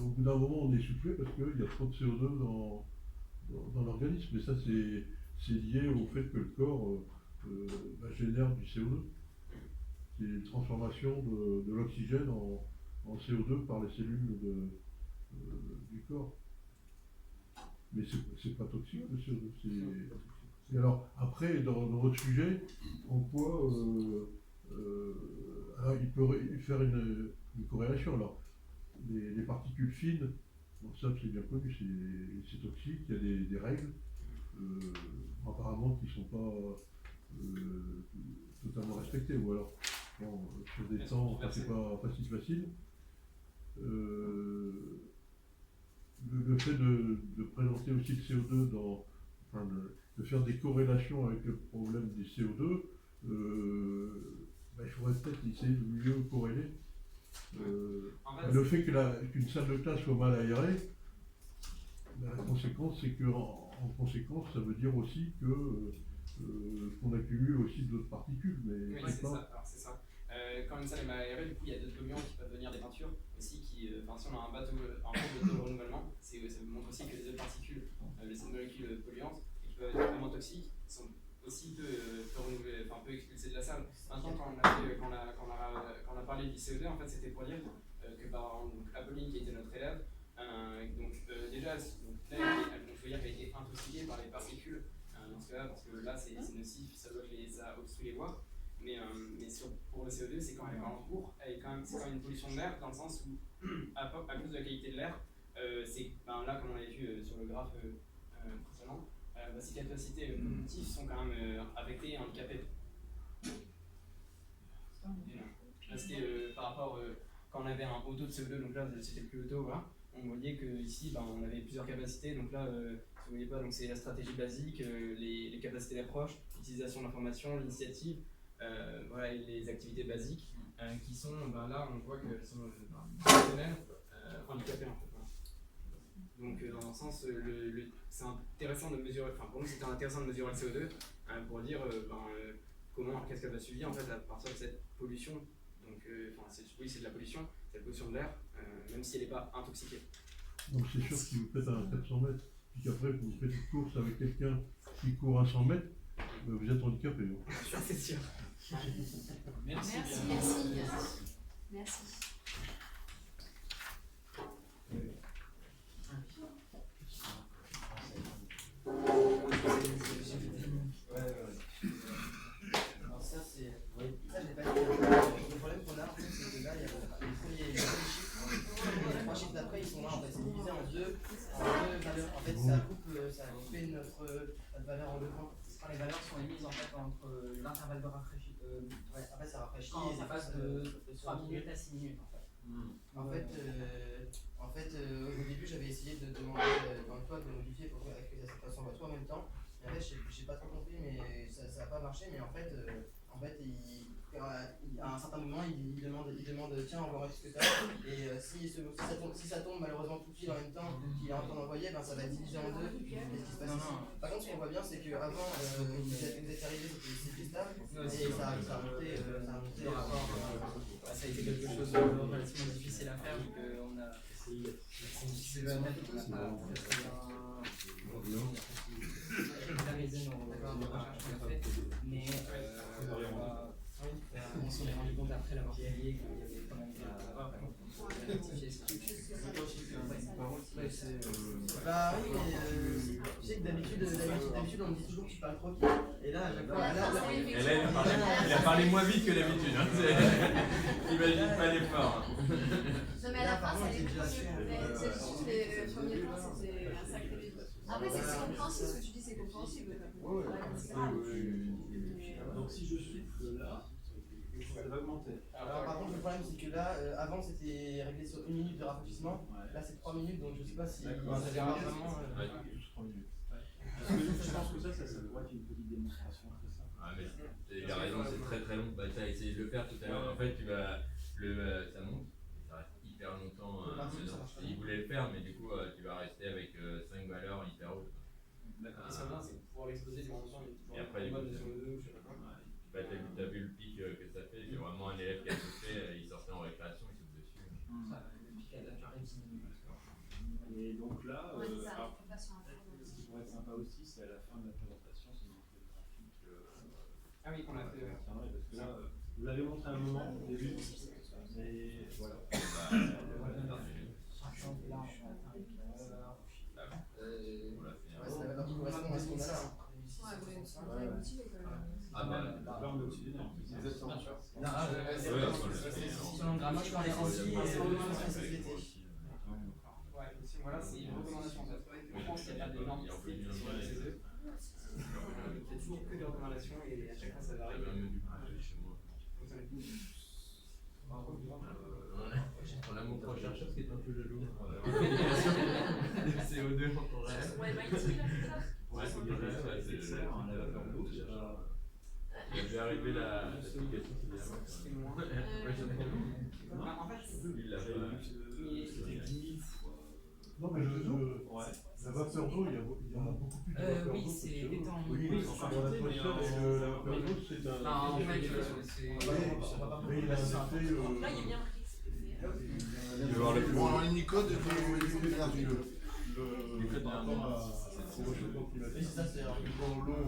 bout d'un moment on est essoufflé parce qu'il y a trop de CO2 dans l'organisme. Mais ça c'est lié au fait que le corps génère du CO2. C'est une transformation de l'oxygène en CO2 par les cellules du corps. Mais c'est pas toxique le CO2. Et alors, après, dans votre sujet, en quoi il peut faire une corrélation. Alors, les particules fines, bon, ça c'est bien connu, c'est toxique, il y a des règles, apparemment qui ne sont pas totalement respectées, ou alors sur des temps, c'est pas facile. Le fait de présenter aussi le CO2 de faire des corrélations avec le problème du CO2, il faudrait peut-être essayer de mieux corréler. Le fait qu'une salle de classe soit mal aérée, la conséquence c'est qu'en conséquence ça veut dire aussi qu'on accumule aussi d'autres particules. Mais oui, c'est ça. Alors, c'est ça. Quand une salle est mal aérée, du coup il y a d'autres polluants qui peuvent venir des peintures aussi. Si on a un bateau de renouvellement, ça montre aussi que les autres particules, les molécules polluantes, qui peuvent être vraiment toxiques, sont aussi peu expulsées de la salle. Maintenant, quand on a parlé du CO2, en fait, c'était pour dire que Apolline, qui était notre élève, déjà, je veux dire qu'elle a été intoxiquée par les particules dans ce cas-là, parce que là, c'est nocif, ça obstrue les voies. Mais pour le CO2, c'est quand même en cours, c'est quand même une pollution de l'air, dans le sens où, à cause de la qualité de l'air, là, comme on l'avait vu sur le graphe précédent, ces capacités cognitives sont quand même affectées et handicapées. Parce que par rapport, quand on avait un haut taux de CO2, donc là c'était le plus haut taux, voilà, on voyait qu'ici on avait plusieurs capacités. Donc là, si vous ne voyez pas, c'est la stratégie basique, les capacités d'approche, l'utilisation de l'information, l'initiative, et les activités basiques qui sont, là on voit qu'elles sont fonctionnelles, handicapés en fait. Voilà. Donc dans un sens, c'est intéressant de mesurer, enfin pour nous c'était intéressant de mesurer le CO2 pour dire qu'est-ce qu'elle va subir en fait à partir de cette pollution. Donc oui c'est de la pollution, c'est la pollution de l'air, même si elle n'est pas intoxiquée. Donc c'est sûr que si vous faites un 400 mètres, puis qu'après vous faites une course avec quelqu'un qui court à 100 mètres, vous êtes handicapé. Ça c'est sûr. Merci. Merci. Alors ça c'est... Ça je l'ai pas dit. Le problème qu'on a en fait c'est que là il y a les chiffres. Les 3 chiffres d'après ils sont là en fait. C'est divisé en deux valeurs. En fait ça coupe, ça fait notre valeur en deux points. Quand les valeurs sont émises en fait entre l'intervalle de rafraîchissement. Après ça rafraîchit Quand et ça passe de 3 minutes à 6 minutes en fait. En fait, au début, j'avais essayé de demander dans le code de modifier pour que ça se fasse en voiture en même temps. Et en fait, j'ai pas trop compris, mais ça n'a pas marché. Mais en fait, à un certain moment, il demande tiens, envoie-moi ce que tu as. Et si ça tombe malheureusement tout pile en même temps qu'il est en train d'envoyer, ben, ça va être divisé en deux. Qu'est-ce qui se passe ici? Par contre, ce qu'on voit bien, c'est qu'avant, vous êtes arrivé, c'était stable. Et ça a monté le rapport. Ça a été quelque chose de relativement difficile à faire vu qu'on a essayé de le mettre, on n'a pas très bien vulgarisé nos recherches qu'on a fait, mais on s'en est rendu compte après l'avoir publié qu'il y avait quand même des erreurs, on a rectifié ça. Bah oui, mais tu sais que d'habitude on me dit toujours que tu parles trop vite. Et là, à chaque fois, il a parlé moins vite que d'habitude. Hein. Imagine pas l'effort. Non mais à la fin, c'est juste les premiers points, c'était un sacré vide. Après, c'est compréhensible, ce que tu dis, c'est compréhensible. Donc si je souffle là, ça va augmenter. Alors par contre le problème c'est que là, avant c'était réglé sur 1 minute de rafraîchissement, là c'est 3 minutes donc je sais pas si ça démarre vraiment. Juste 3 minutes. Je pense que ça doit être une petite démonstration, c'est ça. Ah mais il a raison, c'est très très long. Bah tu as essayé de le faire tout à l'heure. En fait ça monte, ça reste hyper longtemps. Il voulait le faire mais du coup tu vas rester avec 5 valeurs hyper hautes. D'accord. Ce qui est bien, c'est pouvoir l'exposer durant le temps. Et après, sur le 2 ou je sais pas quoi. T'as vu le pic que ça fait, c'est vraiment un élève qui a soufflé, il sortait en récréation, il saute dessus. Le pic a duré 10 minutes. Et donc là, Ça, ce qui pourrait être sympa aussi, c'est à la fin de la présentation, c'est de montrer le graphique. Ah oui, qu'on l'a fait. Parce que là, vous l'avez montré à un moment au début, mais voilà. Là, on va atteindre les valeurs. Ouais, c'est la valeur qui correspond à ce qu'on a là. ouais, motivé quand même. Ah bah, Là, on est au-dessus des normes. Bien sûr. Selon le graphique, on est aussi en société. Ouais, aussi, voilà, c'est une recommandation. En fait, en France, il n'y a pas de normes strictes sur le CO2. Il y a toujours que des recommandations et à chaque fois ça varie. On a mon proche chercheur qui est un peu jaloux. CO2 en temps réel. Ouais, MIT, là, c'est ça. Ouais, c'est on a la vapeur d'eau, c'est il devait arriver l'application, C'est moins. Ouais, En fait, il l'a c'était 10 000 fois. Non, mais la vapeur d'eau, il y a beaucoup plus de vapeur d'eau. oui, c'est étant. Oui, dans l'atmosphère, la vapeur d'eau, c'est un. Non, en fait, c'est. Mais il a un effet. Là, il est bien pris. Il veut voir le plus Bon, bon. alors Unicode, Le par rapport au réchauffement climatique, Ça c'est quand l'eau.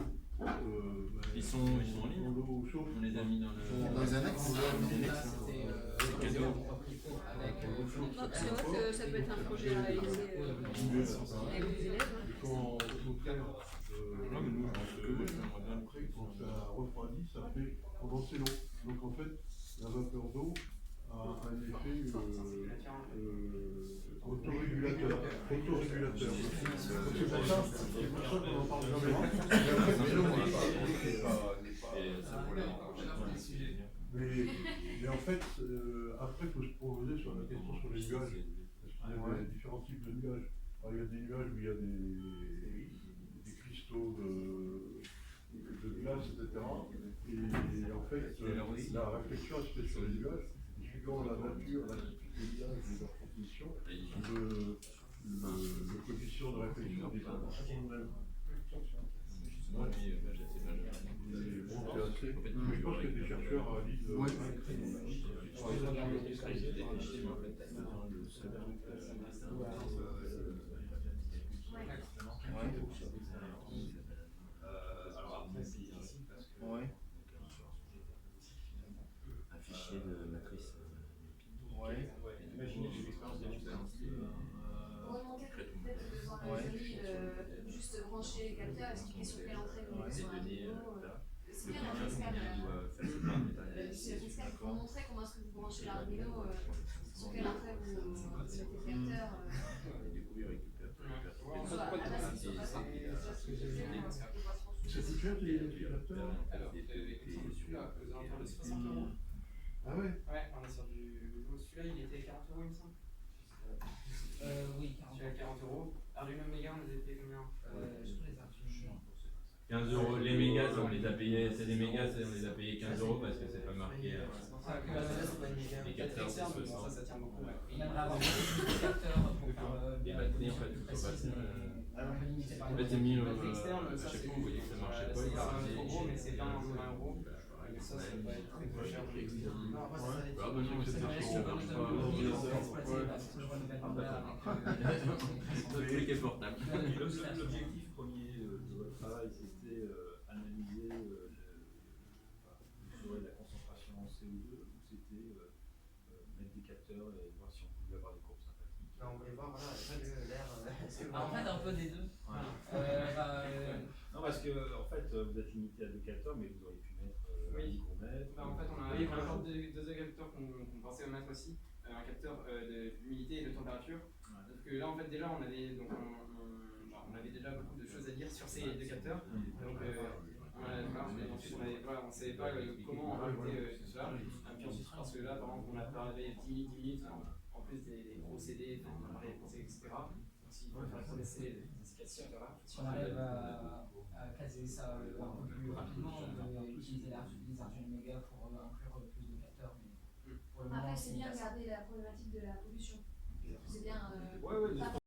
Ils sont en ligne. Quand l'eau chauffe, On les a mis dans le. dans les annexes. C'était C'est vrai que ça peut être un projet à réaliser avec des élèves. et quand au contraire, quand ça refroidit, ça fait condenser l'eau. Donc en fait, la vapeur d'eau a un effet autorégulateur. C'est pour ça qu'on en parle jamais. Mais en fait, après, il faut se poser sur la question sur les nuages. Parce qu'il y a différents types de nuages. Alors, il y a des nuages où il y a des cristaux de glace, etc. Et en fait, la réflexion elle se fait sur les nuages. Et suivant la nature, la l'âge de leur transmission, le coefficient de réflexion des informations même. Justement, lui, j'ai assez bien. Je pense que des chercheurs à Lille. Alors après, c'est difficile parce que Ouais. Un fichier de matrice. Ouais. imaginez j'ai l'expérience des Remonter peut-être devant la grille, juste brancher les capteurs, expliquer sur quelle entrée vous mettez sur un rideau. C'est bien la fiscale. C'est la fiscale pour montrer comment est-ce que vous branchez l'arduino, sur quelle entrée vous mettez le capteur. Ça coûte cher les capteurs? Alors, celui-là, aux alentours de 60 €. Ah ouais? Ouais, on est sur du. Celui-là, il était 40 € il me semble. Oui, 40 Celui-là, 40 €. Arduino Mega, on les était combien Je trouve les Arduino. 15 €, les mégas, on les a payés, c'est des mégas, on les a payés 15 € parce que c'est pas marqué. C'est pour ça que là, c'est pas une méga. Les capteurs, c'est 60. Ça tient beaucoup. On aimerait avoir plus de capteurs pour faire Les batteries, en fait, tout ça passe. un peu limité par En fait, c'est mis La batterie externe, à ça chaque c'est fois, vous voyez que ça marchait pas. c'est il un faut trop gros, mais c'est 20 20 €. Mais ça va pas être très cher. Non, après, ça va être. Ah bah non, c'est Ça pas va être sûr, le on marche bon pas. de l'exploiter parce que le renouvellement Notre truc est portable. L'objectif premier de votre travail, c'était analyser mesurer la concentration en CO2 ou c'était mettre des capteurs et voir si on pouvait avoir des courbes sympathiques? Non, on voulait voir voilà, l'air. En fait, un peu des deux. Non, parce que en fait, vous êtes limité à 2 capteurs, mais vous auriez pu mettre un Oui. micromètre. Bah, en fait, on a encore deux capteurs qu'on pensait mettre aussi. Un capteur de l'humidité et de température. Sauf que là, en fait, déjà, on avait déjà beaucoup de choses à dire sur ces deux capteurs. Donc, ensuite, on ne savait pas comment en rajouter tout cela. Puis ensuite, parce que là, par exemple, on a parlé 10 minutes, en plus des procédés, on a parlé des procédés, etc. Donc, s'il faut faire progresser les indications, etc. Si on arrive à caser ça un peu plus rapidement, on peut utiliser les Arduino Mega pour inclure plus de capteurs. Mais pour le moment, Après, c'est bien de garder la problématique de la pollution